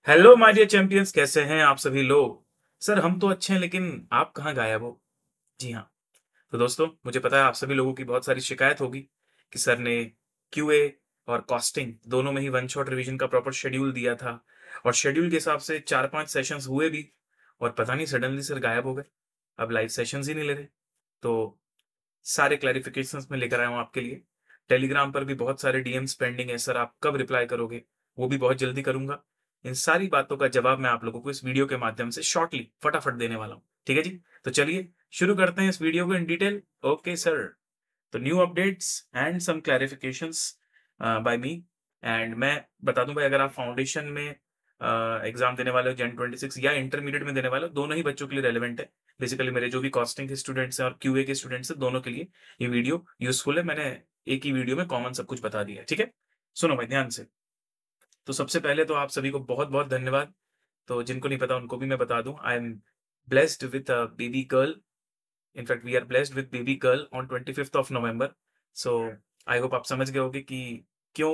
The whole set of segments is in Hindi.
हेलो माय डियर चैंपियंस, कैसे हैं आप सभी लोग। सर हम तो अच्छे हैं, लेकिन आप कहाँ गायब हो। जी हाँ। तो दोस्तों, मुझे पता है आप सभी लोगों की बहुत सारी शिकायत होगी कि सर ने क्यूए और कॉस्टिंग दोनों में ही वन शॉट रिवीजन का प्रॉपर शेड्यूल दिया था, और शेड्यूल के हिसाब से 4-5 सेशंस हुए भी, और पता नहीं सडनली सर गायब हो गए। अब लाइव सेशंस ही नहीं ले रहे। तो सारे क्लैरिफिकेशंस मैं लेकर आया हूँ आपके लिए। टेलीग्राम पर भी बहुत सारे डीएम्स पेंडिंग है, सर आप कब रिप्लाई करोगे। वो भी बहुत जल्दी करूंगा। इन सारी बातों का जवाब मैं आप लोगों को इस वीडियो के माध्यम से शॉर्टली फटाफट देने वाला हूँ। ठीक है जी। तो चलिए शुरू करते हैं इस वीडियो को इन डिटेल। Okay sir. तो new updates and some clarifications by me. And मैं बता दूं भाई, अगर आप फाउंडेशन में एग्जाम देने वाले हो Jan 26 या इंटरमीडिएट में देने वाले हो, दोनों ही बच्चों के लिए रेलिवेंट है। बेसिकली मेरे जो भी कॉस्टिंग के स्टूडेंट्स हैं और क्यूए के स्टूडेंट्स हैं, दोनों के लिए ये वीडियो यूजफुल है। मैंने एक ही वीडियो में कॉमन सब कुछ बता दिया है। ठीक है, सुनो भाई ध्यान से। तो सबसे पहले तो आप सभी को बहुत बहुत धन्यवाद। तो जिनको नहीं पता उनको भी मैं बता दूं, I am blessed with a baby girl. In fact we are blessed with baby girl on 25th of November। So I hope आप समझ गए होगे कि क्यों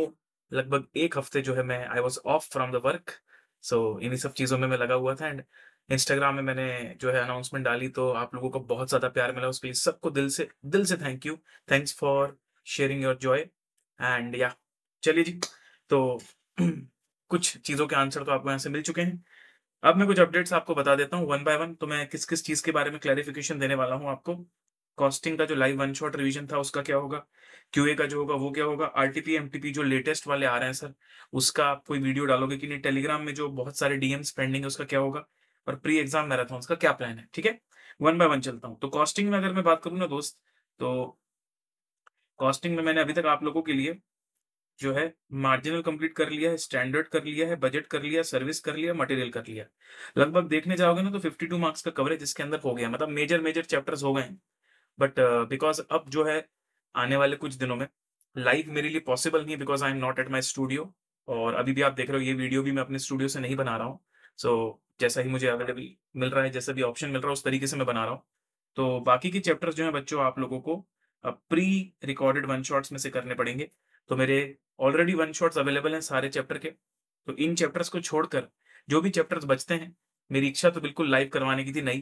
लगभग एक हफ्ते जो है मैं I was off from the work. So इन्हीं सब चीज़ों में मैं लगा हुआ था। एंड इंस्टाग्राम में मैंने जो है अनाउंसमेंट डाली, तो आप लोगों को बहुत ज़्यादा प्यार मिला, उसके लिए सबको दिल से thank you. Thanks for sharing your Joy. And या चलिए जी। तो कुछ चीज़ों के आंसर तो आपको यहाँ से मिल चुके हैं। अब मैं कुछ अपडेट्स आपको बता देता हूँ वन बाय वन। तो मैं किस किस चीज के बारे में क्लैरिफिकेशन देने वाला हूँ आपको। कॉस्टिंग का जो लाइव वन शॉट रिवीजन था उसका क्या होगा, क्यूए का जो होगा वो क्या होगा, आरटीपी एमटीपी जो लेटेस्ट वाले आ रहे हैं सर, उसका आप कोई वीडियो डालोगे कि नहीं, टेलीग्राम में जो बहुत सारे डीएम्स पेंडिंग है उसका क्या होगा, और प्री एग्जाम मैराथन का क्या प्लान है। ठीक है, वन बाय वन चलता हूँ। तो कॉस्टिंग में अगर मैं बात करूँ ना दोस्त, तो कॉस्टिंग में मैंने अभी तक आप लोगों के लिए जो है मार्जिनल कंप्लीट कर लिया है, स्टैंडर्ड कर लिया है, बजट कर लिया, सर्विस कर लिया, मटेरियल कर लिया। लगभग देखने जाओगे ना तो 52 मार्क्स का कवरेज इसके अंदर हो गया, मतलब मेजर मेजर चैप्टर्स हो गए हैं। बट बिकॉज अब जो है आने वाले कुछ दिनों में लाइव मेरे लिए पॉसिबल नहीं है, because I am not at my studio. और अभी भी आप देख रहे हो ये वीडियो भी मैं अपने स्टूडियो से नहीं बना रहा हूँ। सो जैसा ही मुझे अवेलेबल मिल रहा है, जैसा भी ऑप्शन मिल रहा है, उस तरीके से मैं बना रहा हूँ। तो बाकी की चैप्टर्स जो है बच्चों आप लोगों को प्री रिकॉर्डेड वन शॉट्स में से करने पड़ेंगे। तो मेरे ऑलरेडी वन शॉट्स अवेलेबल हैं सारे चैप्टर के। तो इन चैप्टर्स को छोड़कर जो भी चैप्टर्स बचते हैं, मेरी इच्छा तो बिल्कुल लाइव करवाने की थी नहीं,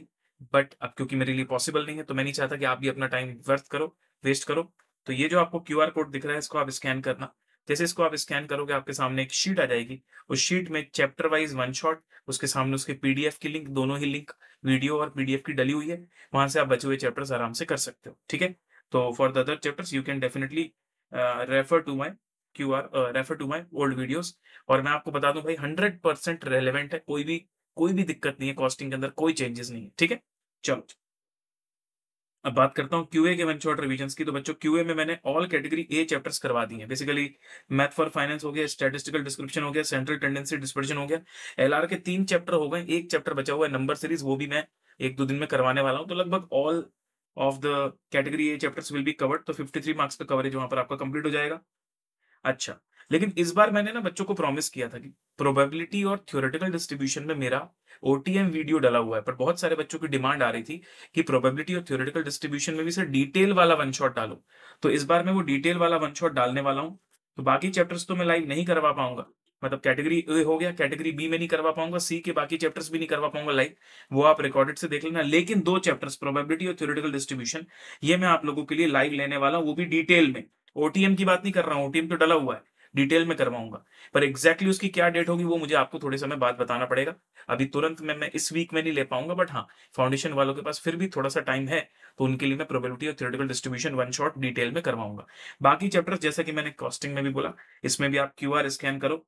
बट अब क्योंकि मेरे लिए पॉसिबल नहीं है, तो मैं नहीं चाहता कि आप भी अपना टाइम व्यर्थ करो, वेस्ट करो। तो ये जो आपको क्यूआर कोड दिख रहा है, इसको आप स्कैन करना। जैसे इसको आप स्कैन करोगे, आपके सामने एक शीट आ जाएगी। उस शीट में चैप्टर वाइज वन शॉट, उसके सामने उसके पीडीएफ की लिंक, दोनों ही लिंक वीडियो और पीडीएफ की डली हुई है। वहां से आप बचे हुए चैप्टर्स आराम से कर सकते हो। ठीक है, तो for the other chapters you can definitely refer to my refer to my old videos. और मैं आपको बता दूं भाई, 100% रेलेवेंट है, कोई भी दिक्कत नहीं है, कॉस्टिंग के अंदर कोई चेंजेस नहीं है। ठीक है, चलो अब बात करता हूँ क्यूए के वन शॉट रिविजन्स की। तो बच्चों क्यूए में मैंने ऑल कैटेगरी ए चैप्टर्स करवा दिए हैं। बेसिकली मैथ फॉर फाइनेंस हो गया, स्टैटिस्टिकल डिस्क्रिप्शन हो गया, सेंट्रल टेंडेंसी डिस्पर्जन हो गया, एलआर के 3 चैप्टर हो गए, एक चैप्टर बचा हुआ है नंबर सीरीज, वो भी मैं 1-2 दिन में करवाने वाला हूँ। तो लगभग all of the category A chapters will be covered. तो 53 मार्क्स का कवरेज वहां पर आपका कंप्लीट हो जाएगा। अच्छा, लेकिन इस बार मैंने ना बच्चों को प्रॉमिस किया था कि प्रोबेबिलिटी और थ्योरेटिकल डिस्ट्रीब्यूशन में मेरा ओटीएम वीडियो डला हुआ है, पर बहुत सारे बच्चों की डिमांड आ रही थी कि प्रोबेबिलिटी और थ्योरेटिकल डिस्ट्रीब्यूशन में भी सर डिटेल वाला वन शॉट डालो। तो इस बार मैं वो डिटेल वाला वन शॉट डालने वाला हूँ। तो बाकी चैप्टर्स तो मैं लाइव नहीं करवा पाऊंगा, मतलब कैटेगरी ए हो गया, कैटेगरी बी में नहीं करवा पाऊंगा, सी के बाकी चैप्टर्स भी नहीं करवा पाऊंगा लाइव, वो आप रिकॉर्डेड से देख लेना। लेकिन 2 चैप्टर्स प्रोबेबिलिटी और थ्योरेटिकल डिस्ट्रीब्यूशन, ये मैं आप लोगों के लिए लाइव लेने वाला हूँ, वो भी डिटेल में। ओटीएम की बात नहीं कर रहा हूँ, ओटीएम तो डला हुआ है, डिटेल में करवाऊंगा। पर एग्जैक्टली उसकी क्या डेट होगी वो मुझे आपको थोड़े समय बाद बताना पड़ेगा। अभी तुरंत में मैं इस वीक में नहीं ले पाऊंगा, बट हाँ, फाउंडेशन वालों के पास फिर भी थोड़ा सा टाइम है, तो उनके लिए मैं प्रोबेबिलिटी और theoretical distribution one shot detail में करवाऊंगा। बाकी चैप्टर्स जैसा कि मैंने कॉस्टिंग में भी बोला, इसमें भी आप क्यूआर स्कैन करो।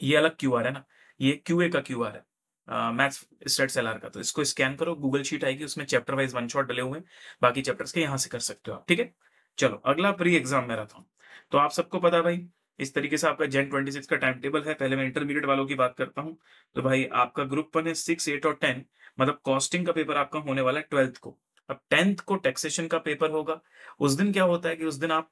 ये अलग क्यूआर है ना, ये क्यूए का क्यूआर है, मैथ्स स्टेट्स एलआर का। तो इसको स्कैन करो, गूगल शीट आएगी, उसमें चैप्टर वाइज वन शॉट डले हुए हैं, बाकी चैप्टर्स के यहाँ से कर सकते हो आप। ठीक है, चलो अगला प्री एग्जाम मैराथन। तो आप सबको पता है भाई, इस तरीके से आपका Jan 26 का टाइम टेबल है। पहले मैं इंटरमीडिएट वालों की बात करता हूँ। तो भाई आपका ग्रुप 1 है, 6, 8 और 10, मतलब कॉस्टिंग का पेपर आपका होने वाला है 12th को। अब 10th को टैक्सेशन का पेपर होगा। उस दिन क्या होता है कि उस दिन आप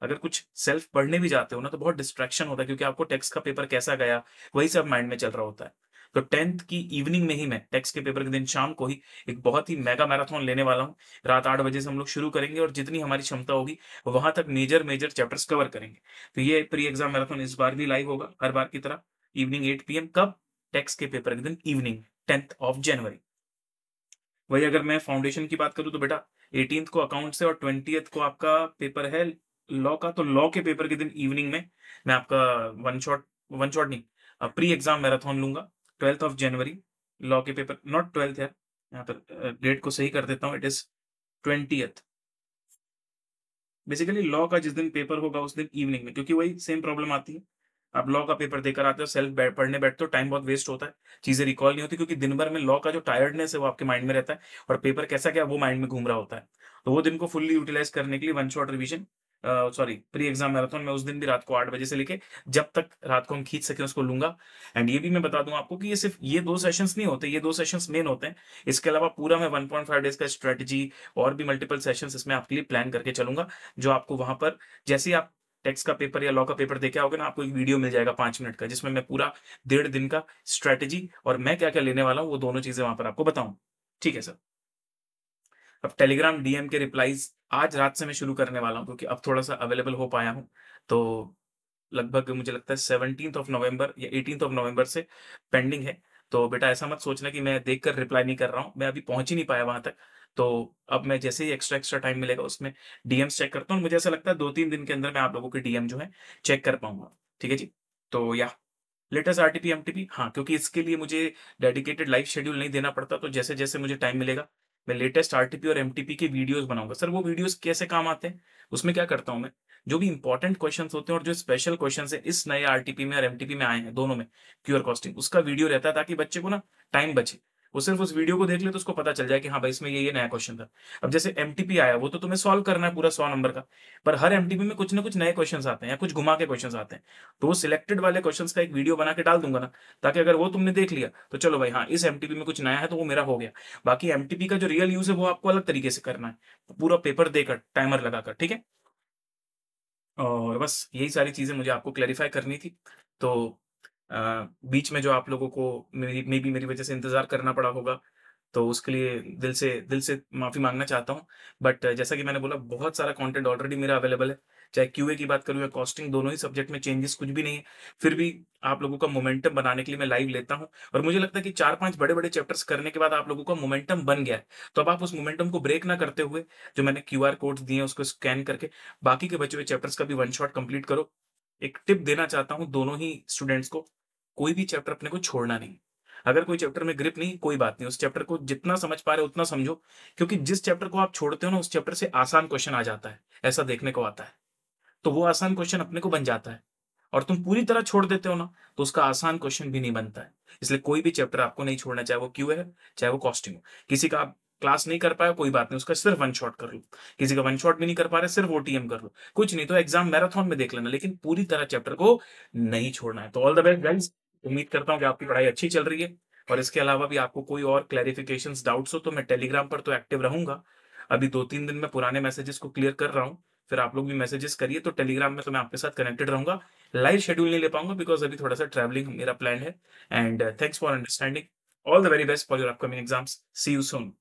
अगर कुछ सेल्फ पढ़ने भी जाते हो ना, तो बहुत डिस्ट्रैक्शन होता है, क्योंकि आपको टेक्स्ट का पेपर कैसा गया वही सब माइंड में चल रहा होता है। तो 10th की इवनिंग में ही मैं टेक्स्ट के पेपर के दिन शाम को ही एक बहुत ही मेगा मैराथन लेने वाला हूँ। रात 8 बजे से हम लोग शुरू करेंगे, और जितनी हमारी क्षमता होगी वहां तक मेजर मेजर चैप्टर्स कवर करेंगे। तो ये प्री एग्जाम मैराथन इस बार भी लाइव होगा हर बार की तरह। इवनिंग 8 PM कब? टैक्स के पेपर के दिन इवनिंग 10th ऑफ जनवरी। वही अगर मैं फाउंडेशन की बात करूँ तो बेटा 18th को अकाउंट से और 20th को आपका पेपर है लॉ का, तो लॉ के पेपर के दिन इवनिंग में मैं आपका वन शॉट नहीं, प्री एग्जाम मैराथन लूंगा 12th ऑफ जनवरी। लॉ के पेपर, नॉट 12th यार, यहाँ पर डेट को सही कर देता हूँ, it is 20th। Basically law का जिस दिन पेपर होगा उस दिन इवनिंग में, क्योंकि वही सेम प्रॉब्लम आती है। आप लॉ का पेपर देकर आते हो, पढ़ने बैठते हो, टाइम बहुत वेस्ट होता है, चीजें रिकॉल नहीं होती, क्योंकि दिन भर में लॉ का जो टायर्डनेस है वो आपके माइंड में रहता है, और पेपर कैसा क्या वो माइंड में घूम रहा होता है। तो वो दिन को फुल्ली यूटिलाइज करने के लिए one shot revision, sorry pre exam marathon में उस दिन भी रात को 8 बजे से लेके जब तक रात को हम खींच सके उसको लूंगा। एंड ये भी मैं बता दूं आपको कि ये सिर्फ ये 2 सेशंस नहीं होते, ये 2 सेशंस मेन होते हैं। इसके अलावा पूरा मैं 1.5 डेज का स्ट्रेटजी और भी मल्टीपल सेशंस इसमें आपके लिए प्लान करके चलूंगा, जो आपको वहां पर जैसे ही आप टेक्स्ट का पेपर या लॉ का पेपर देके आओगे ना, आपको एक वीडियो मिल जाएगा 5 मिनट का, जिसमें मैं पूरा 1.5 दिन का स्ट्रेटजी और मैं क्या क्या लेने वाला हूँ वो दोनों चीजें वहां पर आपको बताऊं। ठीक है सर। अब टेलीग्राम डीएम के रिप्लाईज आज रात से मैं शुरू करने वाला हूँ, क्योंकि अब थोड़ा सा अवेलेबल हो पाया हूँ। तो लगभग मुझे लगता है 17th ऑफ नवंबर या 18th ऑफ नवंबर से पेंडिंग है। तो बेटा ऐसा मत सोचना कि मैं देखकर रिप्लाई नहीं कर रहा हूँ, मैं अभी पहुंच ही नहीं पाया वहां तक। तो अब मैं जैसे ही एक्स्ट्रा एक्स्ट्रा टाइम मिलेगा उसमें डीएम्स चेक करता हूँ, मुझे ऐसा लगता है 2-3 दिन के अंदर मैं आप लोगों के डीएम जो है चेक कर पाऊंगा। ठीक है जी। तो या लेटेस्ट आरटीपी एमटीपी, हाँ, क्योंकि इसके लिए मुझे डेडिकेटेड लाइव शेड्यूल नहीं देना पड़ता, तो जैसे जैसे मुझे टाइम मिलेगा मैं लेटेस्ट आरटीपी और एमटीपी के वीडियोस बनाऊंगा। सर वो वीडियोस कैसे काम आते हैं? उसमें क्या करता हूं मैं, जो भी इंपॉर्टेंट क्वेश्चंस होते हैं और जो स्पेशल क्वेश्चंस है इस नए आरटीपी में और एमटीपी में आए हैं दोनों में, क्यूआर कॉस्टिंग उसका वीडियो रहता है, ताकि बच्चे को ना टाइम बचे, वो सिर्फ उस वीडियो को देख ले तो उसको पता चल जाए कि हाँ भाई इसमें ये नया क्वेश्चन था। अब जैसे एमटीपी आया वो तो तुम्हें सॉल्व करना है पूरा 100 नंबर का, पर हर एमटीपी में कुछ ना कुछ नए क्वेश्चंस आते हैं या कुछ घुमा के क्वेश्चंस आते हैं, तो वो सिलेक्टेड वाले क्वेश्चंस का एक वीडियो बना के डाल दूंगा ना, ताकि अगर वो तुमने देख लिया तो चलो भाई हाँ इस एमटीपी में कुछ नया है तो वो मेरा हो गया। बाकी एमटीपी का जो रियल यूज है वो आपको अलग तरीके से करना है, पूरा पेपर देकर टाइमर लगाकर। ठीक है। और बस यही सारी चीजें मुझे आपको क्लैरिफाई करनी थी। तो बीच में जो आप लोगों को मे बी मेरी वजह से इंतजार करना पड़ा होगा, तो उसके लिए दिल से माफी मांगना चाहता हूँ। बट जैसा कि मैंने बोला बहुत सारा कंटेंट ऑलरेडी मेरा अवेलेबल है, चाहे क्यूए की बात करूँ या कॉस्टिंग, दोनों ही सब्जेक्ट में चेंजेस कुछ भी नहीं है। फिर भी आप लोगों का मोमेंटम बनाने के लिए मैं लाइव लेता हूँ, और मुझे लगता है कि 4-5 बड़े बड़े चैप्टर्स करने के बाद आप लोगों का मोमेंटम बन गया है, तो अब आप उस मोमेंटम को ब्रेक ना करते हुए जो मैंने क्यूआर कोड्स दिए हैं उसको स्कैन करके बाकी के बचे हुए चैप्टर्स का भी वन शॉट कंप्लीट करो। एक टिप देना चाहता हूँ दोनों ही स्टूडेंट्स को, कोई भी चैप्टर अपने को छोड़ना नहीं। अगर कोई चैप्टर में ग्रिप नहीं, कोई बात नहीं, उस चैप्टर को जितना समझ पा रहे हो उतना समझो, क्योंकि जिस चैप्टर को आप छोड़ते हो ना उस चैप्टर से आसान क्वेश्चन आ जाता है, ऐसा देखने को आता है। तो वो आसान क्वेश्चन अपने को बन जाता है, और तुम पूरी तरह छोड़ देते हो ना तो उसका आसान क्वेश्चन भी नहीं बनता है। इसलिए कोई भी चैप्टर आपको नहीं छोड़ना, चाहे वो क्यू है चाहे वो कॉस्टिंग हो। किसी का आप क्लास नहीं कर पाए कोई बात नहीं, उसका सिर्फ वन शॉट कर लो। किसी का वन शॉट भी नहीं कर पा रहे, सिर्फ ओटीएम कर लो, कुछ नहीं तो एग्जाम मैराथन में देख लेना, लेकिन पूरी तरह चैप्टर को नहीं छोड़ना है। तो ऑल द बेस्ट गाइस, उम्मीद करता हूँ कि आपकी पढ़ाई अच्छी चल रही है। और इसके अलावा भी आपको कोई और क्लैरिफिकेशंस डाउट्स हो तो मैं टेलीग्राम पर तो एक्टिव रहूंगा। अभी 2-3 दिन में पुराने मैसेजेस को क्लियर कर रहा हूँ, फिर आप लोग भी मैसेजेस करिए, तो टेलीग्राम में तो मैं आपके साथ कनेक्टेड रहूंगा। लाइव शेड्यूल नहीं ले पाऊंगा बिकॉज अभी थोड़ा सा ट्रैवलिंग मेरा प्लान है। And thanks for understanding. All the very best for your upcoming exams. See you soon.